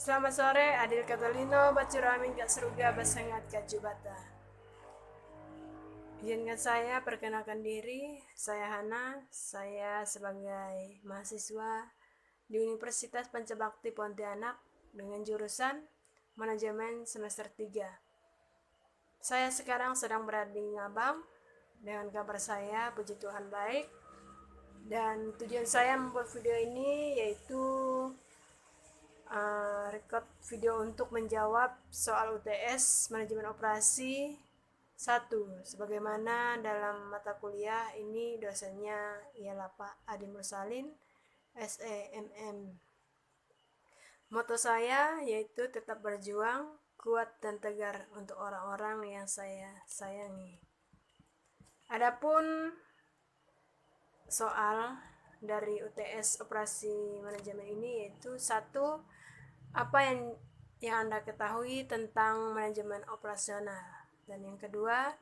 Selamat sore, Adil Catalino, Bacuramin Kak Seruga, Basangat Kak Jubata. Izinkan saya perkenalkan diri, saya Hana, saya sebagai mahasiswa di Universitas Pancabakti Pontianak dengan jurusan Manajemen semester 3. Saya sekarang sedang berada di Ngabang, dengan kabar saya, puji Tuhan baik. Dan tujuan saya membuat video ini yaitu record video untuk menjawab soal UTS manajemen operasi 1, sebagaimana dalam mata kuliah ini dosennya ialah Pak Adi Mursalin SEMM. Moto saya yaitu tetap berjuang, kuat dan tegar untuk orang-orang yang saya sayangi. Adapun soal dari UTS operasi manajemen ini yaitu 1, apa yang Anda ketahui tentang manajemen operasional. Dan yang kedua,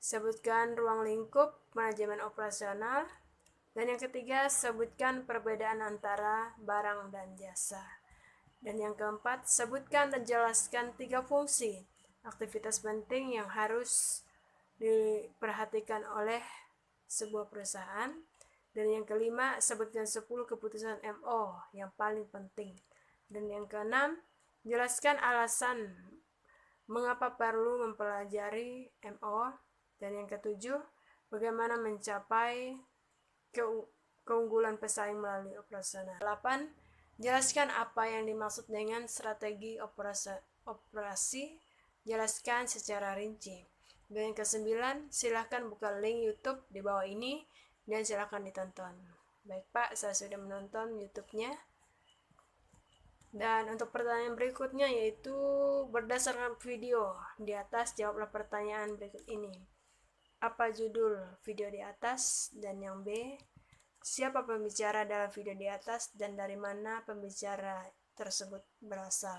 sebutkan ruang lingkup manajemen operasional. Dan yang ketiga, sebutkan perbedaan antara barang dan jasa. Dan yang keempat, sebutkan dan jelaskan 3 fungsi aktivitas penting yang harus diperhatikan oleh sebuah perusahaan. Dan yang kelima, sebutkan 10 keputusan MO yang paling penting. Dan yang keenam, jelaskan alasan mengapa perlu mempelajari MO. Dan yang ketujuh, bagaimana mencapai keunggulan pesaing melalui operasional. 8. Jelaskan apa yang dimaksud dengan strategi operasi. Jelaskan secara rinci. Dan yang ke-9, silahkan buka link YouTube di bawah ini dan silahkan ditonton. Baik Pak, saya sudah menonton YouTube-nya. Dan untuk pertanyaan berikutnya yaitu berdasarkan video di atas, jawablah pertanyaan berikut ini. Apa judul video di atas? Dan yang B, siapa pembicara dalam video di atas dan dari mana pembicara tersebut berasal?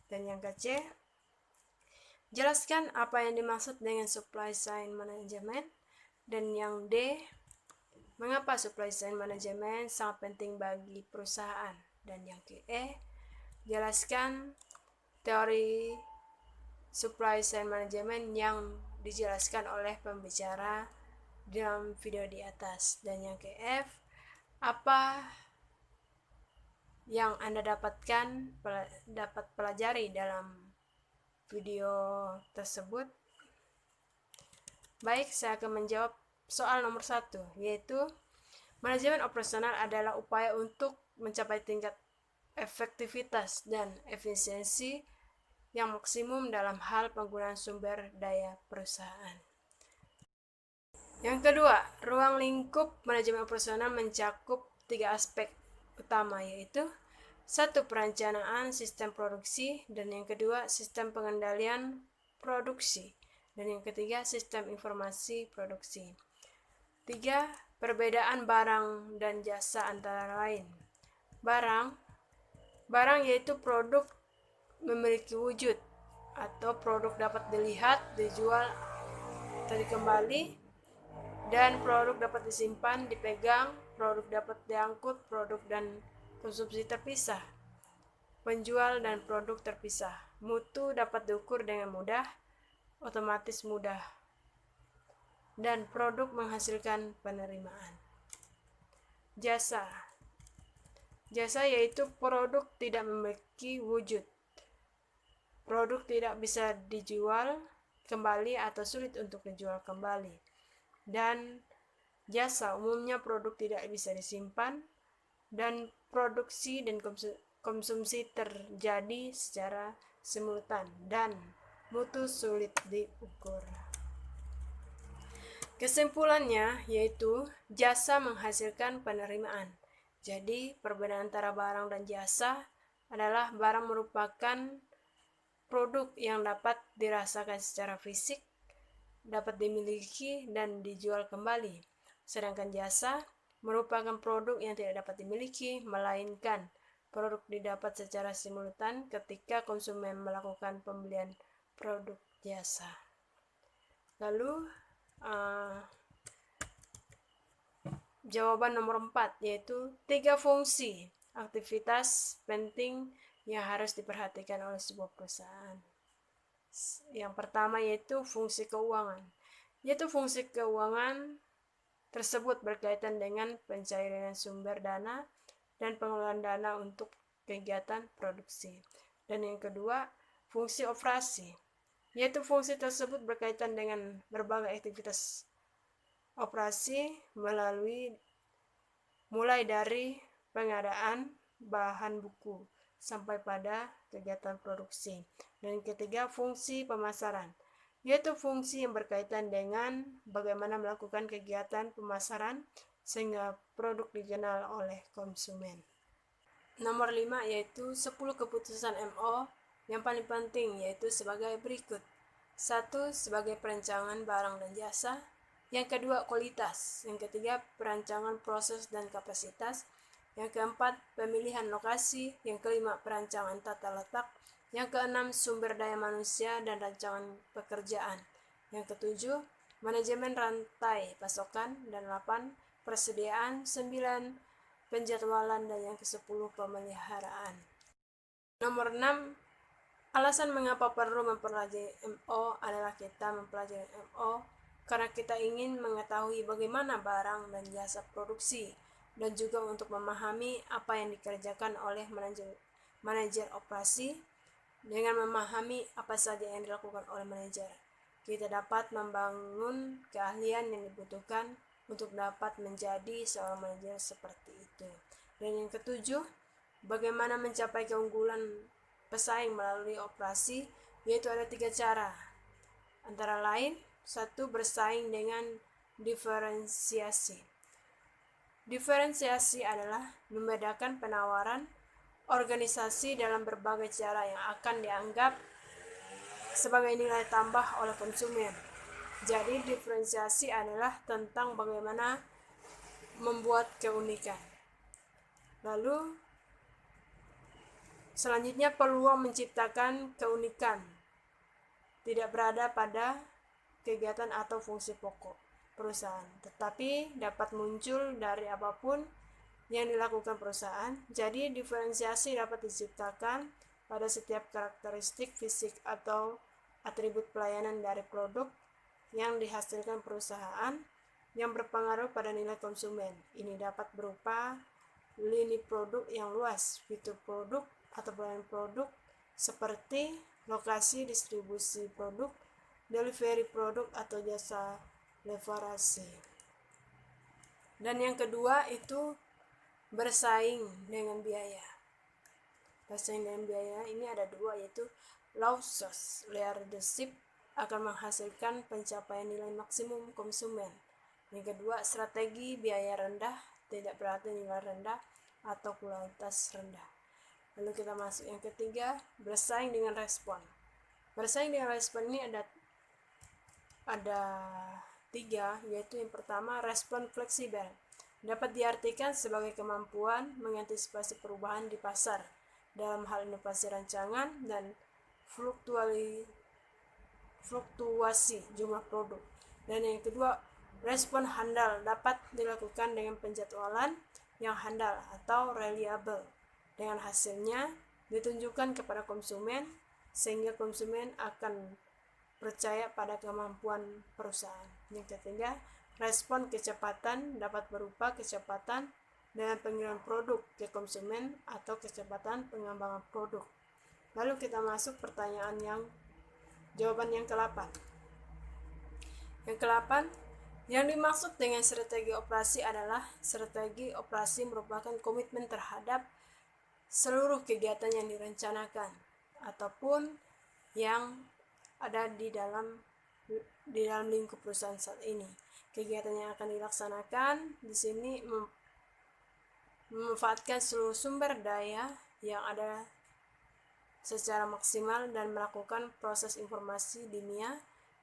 Dan yang ke C, jelaskan apa yang dimaksud dengan supply chain management. Dan yang D, mengapa supply chain management sangat penting bagi perusahaan? Dan yang ke E, jelaskan teori supply chain management yang dijelaskan oleh pembicara dalam video di atas. Dan yang ke F, apa yang Anda dapat pelajari dalam video tersebut? Baik, saya akan menjawab soal nomor 1, yaitu manajemen operasional adalah upaya untuk mencapai tingkat efektivitas dan efisiensi yang maksimum dalam hal penggunaan sumber daya perusahaan. Yang kedua, ruang lingkup manajemen operasional mencakup 3 aspek utama, yaitu 1. Perencanaan sistem produksi, dan yang kedua, sistem pengendalian produksi, dan yang ketiga, sistem informasi produksi. 3. Perbedaan barang dan jasa antara lain. Barang yaitu produk memiliki wujud atau produk dapat dilihat, dijual, atau dikembali, dan produk dapat disimpan, dipegang, produk dapat diangkut, produk dan konsumsi terpisah, penjual dan produk terpisah. Mutu dapat diukur dengan mudah, otomatis mudah, dan produk menghasilkan penerimaan. Jasa yaitu produk tidak memiliki wujud, produk tidak bisa dijual kembali atau sulit untuk dijual kembali. Dan jasa umumnya produk tidak bisa disimpan dan produksi dan konsumsi terjadi secara simultan dan mutu sulit diukur. Kesimpulannya yaitu jasa menghasilkan penerimaan. Jadi perbedaan antara barang dan jasa adalah barang merupakan produk yang dapat dirasakan secara fisik, dapat dimiliki dan dijual kembali. Sedangkan jasa merupakan produk yang tidak dapat dimiliki, melainkan produk didapat secara simultan ketika konsumen melakukan pembelian produk jasa. Lalu jawaban nomor 4 yaitu 3 fungsi aktivitas penting yang harus diperhatikan oleh sebuah perusahaan. Yang pertama yaitu fungsi keuangan. Yaitu fungsi keuangan tersebut berkaitan dengan pencairan sumber dana dan pengelolaan dana untuk kegiatan produksi. Dan yang kedua, fungsi operasi. Yaitu fungsi tersebut berkaitan dengan berbagai aktivitas operasi mulai dari pengadaan bahan buku sampai pada kegiatan produksi. Dan yang ketiga, fungsi pemasaran, yaitu fungsi yang berkaitan dengan bagaimana melakukan kegiatan pemasaran sehingga produk dikenal oleh konsumen. Nomor 5 yaitu 10 keputusan MO yang paling penting, yaitu sebagai berikut. 1. Sebagai perancangan barang dan jasa. Yang kedua, kualitas. Yang ketiga, perancangan proses dan kapasitas. Yang keempat, pemilihan lokasi. Yang kelima, perancangan tata letak. Yang keenam, sumber daya manusia dan rancangan pekerjaan. Yang ketujuh, manajemen rantai pasokan. Dan 8, persediaan. 9, penjadwalan. Dan yang ke-10, pemeliharaan. Nomor 6, alasan mengapa perlu mempelajari MO adalah kita mempelajari MO karena kita ingin mengetahui bagaimana barang dan jasa produksi dan juga untuk memahami apa yang dikerjakan oleh manajer operasi. Dengan memahami apa saja yang dilakukan oleh manajer, kita dapat membangun keahlian yang dibutuhkan untuk dapat menjadi seorang manajer seperti itu. Dan yang ketujuh, bagaimana mencapai keunggulan pesaing melalui operasi, yaitu ada 3 cara. Antara lain, 1. Bersaing dengan diferensiasi. Diferensiasi adalah membedakan penawaran organisasi dalam berbagai cara yang akan dianggap sebagai nilai tambah oleh konsumen. Jadi diferensiasi adalah tentang bagaimana membuat keunikan. Lalu selanjutnya, peluang menciptakan keunikan tidak berada pada kegiatan atau fungsi pokok perusahaan, tetapi dapat muncul dari apapun yang dilakukan perusahaan. Jadi diferensiasi dapat diciptakan pada setiap karakteristik fisik atau atribut pelayanan dari produk yang dihasilkan perusahaan yang berpengaruh pada nilai konsumen. Ini dapat berupa lini produk yang luas, fitur produk atau pelayanan produk seperti lokasi distribusi produk, delivery produk atau jasa leverasi. Dan yang kedua itu bersaing dengan biaya. Bersaing dengan biaya ini ada 2, yaitu lossless leadership akan menghasilkan pencapaian nilai maksimum konsumen. Yang kedua, strategi biaya rendah tidak berarti nilai rendah atau kualitas rendah. Lalu kita masuk yang ketiga, bersaing dengan respon. Bersaing dengan respon ini ada 3, yaitu yang pertama, respon fleksibel. Dapat diartikan sebagai kemampuan mengantisipasi perubahan di pasar dalam hal inovasi rancangan dan fluktuasi jumlah produk. Dan yang kedua, respon handal dapat dilakukan dengan penjadwalan yang handal atau reliable. Dengan hasilnya ditunjukkan kepada konsumen sehingga konsumen akan percaya pada kemampuan perusahaan. Yang ketiga, respon kecepatan dapat berupa kecepatan dengan pengiriman produk ke konsumen atau kecepatan pengembangan produk. Lalu kita masuk jawaban yang ke-8. Yang ke-8, yang dimaksud dengan strategi operasi adalah strategi operasi merupakan komitmen terhadap seluruh kegiatan yang direncanakan ataupun yang ada di dalam lingkup perusahaan saat ini. Kegiatan yang akan dilaksanakan di sini memanfaatkan seluruh sumber daya yang ada secara maksimal dan melakukan proses informasi dunia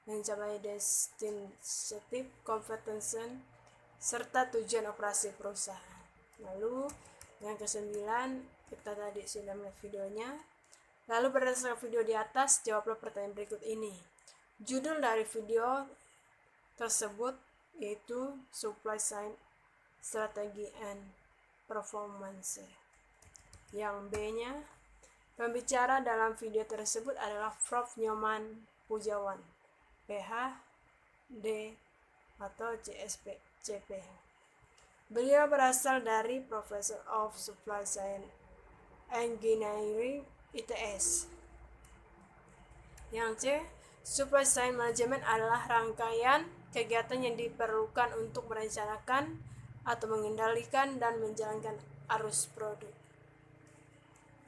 mencapai destination, compensation, serta tujuan operasi perusahaan. Lalu yang ke-9, kita tadi sudah melihat videonya. Lalu berdasarkan video di atas, jawablah pertanyaan berikut ini. Judul dari video tersebut yaitu Supply Chain Strategy and Performance. Yang B-nya, Pembicara dalam video tersebut adalah Prof. Nyoman Pujawan, PhD atau CP. Beliau berasal dari Professor of Supply Chain Engineering ITS. Yang C, Supply Chain Management adalah rangkaian kegiatan yang diperlukan untuk merencanakan atau mengendalikan dan menjalankan arus produk.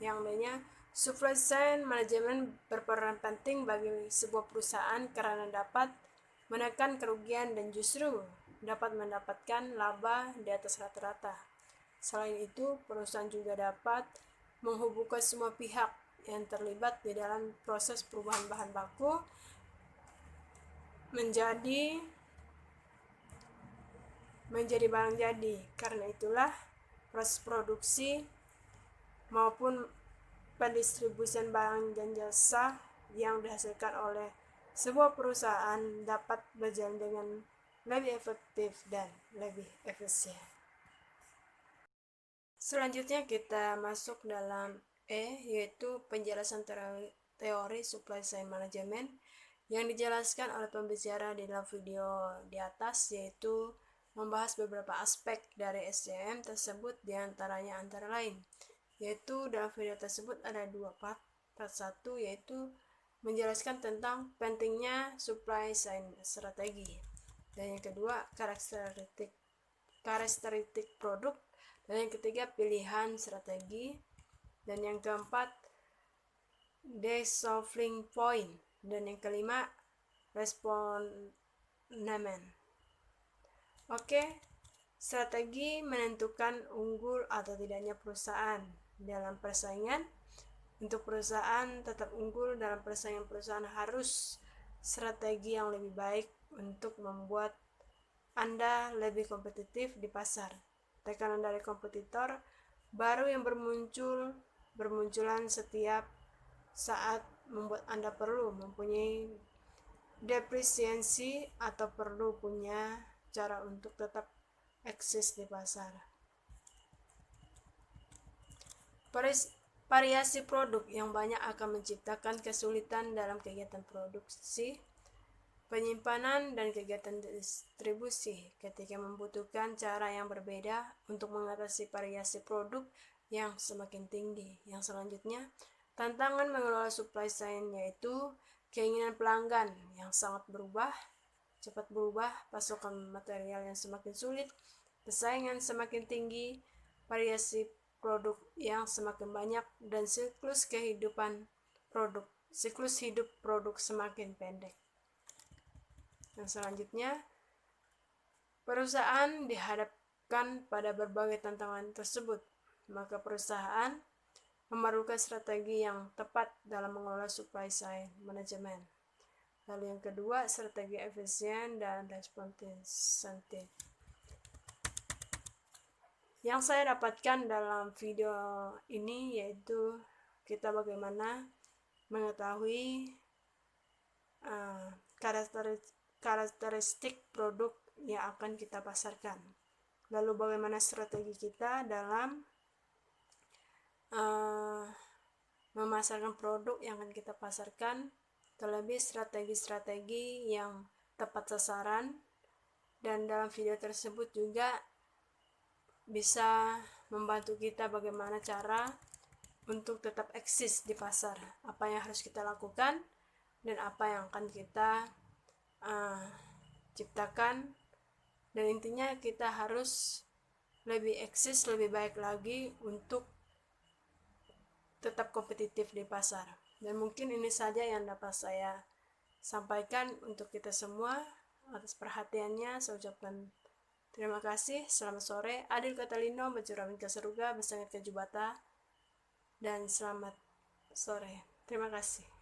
Yang B-nya, Supply Chain Management berperan penting bagi sebuah perusahaan karena dapat menekan kerugian dan justru dapat mendapatkan laba di atas rata-rata. Selain itu, perusahaan juga dapat menghubungkan semua pihak yang terlibat di dalam proses perubahan bahan baku menjadi barang jadi. Karena itulah proses produksi maupun pendistribusian barang dan jasa yang dihasilkan oleh sebuah perusahaan dapat berjalan dengan lebih efektif dan lebih efisien. Selanjutnya kita masuk dalam E, yaitu penjelasan teori supply chain management yang dijelaskan oleh pembicara di dalam video di atas, yaitu membahas beberapa aspek dari SCM tersebut, diantaranya antara lain, yaitu dalam video tersebut ada 2 part. Part 1 yaitu menjelaskan tentang pentingnya supply chain strategi, dan yang kedua karakteristik produk, dan yang ketiga pilihan strategi, dan yang keempat decoupling point, dan yang kelima respondemen. Oke, strategi menentukan unggul atau tidaknya perusahaan dalam persaingan. Untuk perusahaan tetap unggul dalam persaingan, perusahaan harus strategi yang lebih baik untuk membuat Anda lebih kompetitif di pasar. Tekanan dari kompetitor baru yang bermunculan setiap saat membuat Anda perlu mempunyai depresiasi atau perlu punya cara untuk tetap eksis di pasar. Variasi produk yang banyak akan menciptakan kesulitan dalam kegiatan produksi, penyimpanan, dan kegiatan distribusi ketika membutuhkan cara yang berbeda untuk mengatasi variasi produk yang semakin tinggi. Yang selanjutnya, tantangan mengelola supply chain yaitu keinginan pelanggan yang sangat cepat berubah, pasokan material yang semakin sulit, persaingan semakin tinggi, variasi produk yang semakin banyak, dan siklus hidup produk semakin pendek. Yang selanjutnya, perusahaan dihadapkan pada berbagai tantangan tersebut, maka perusahaan memerlukan strategi yang tepat dalam mengelola supply chain management. Lalu yang kedua, strategi efisien dan responsif. Yang saya dapatkan dalam video ini yaitu kita bagaimana mengetahui karakteristik produk yang akan kita pasarkan. Lalu bagaimana strategi kita dalam memasarkan produk yang akan kita pasarkan, terlebih strategi-strategi yang tepat sasaran. Dan dalam video tersebut juga bisa membantu kita bagaimana cara untuk tetap eksis di pasar, apa yang harus kita lakukan dan apa yang akan kita ciptakan, dan intinya kita harus lebih eksis, lebih baik lagi untuk tetap kompetitif di pasar. Dan mungkin ini saja yang dapat saya sampaikan untuk kita semua. Atas perhatiannya saya ucapkan terima kasih. Selamat sore. Adil Katalino Bajuramin Kasaruga Besangat Kejubata, dan selamat sore. Terima kasih.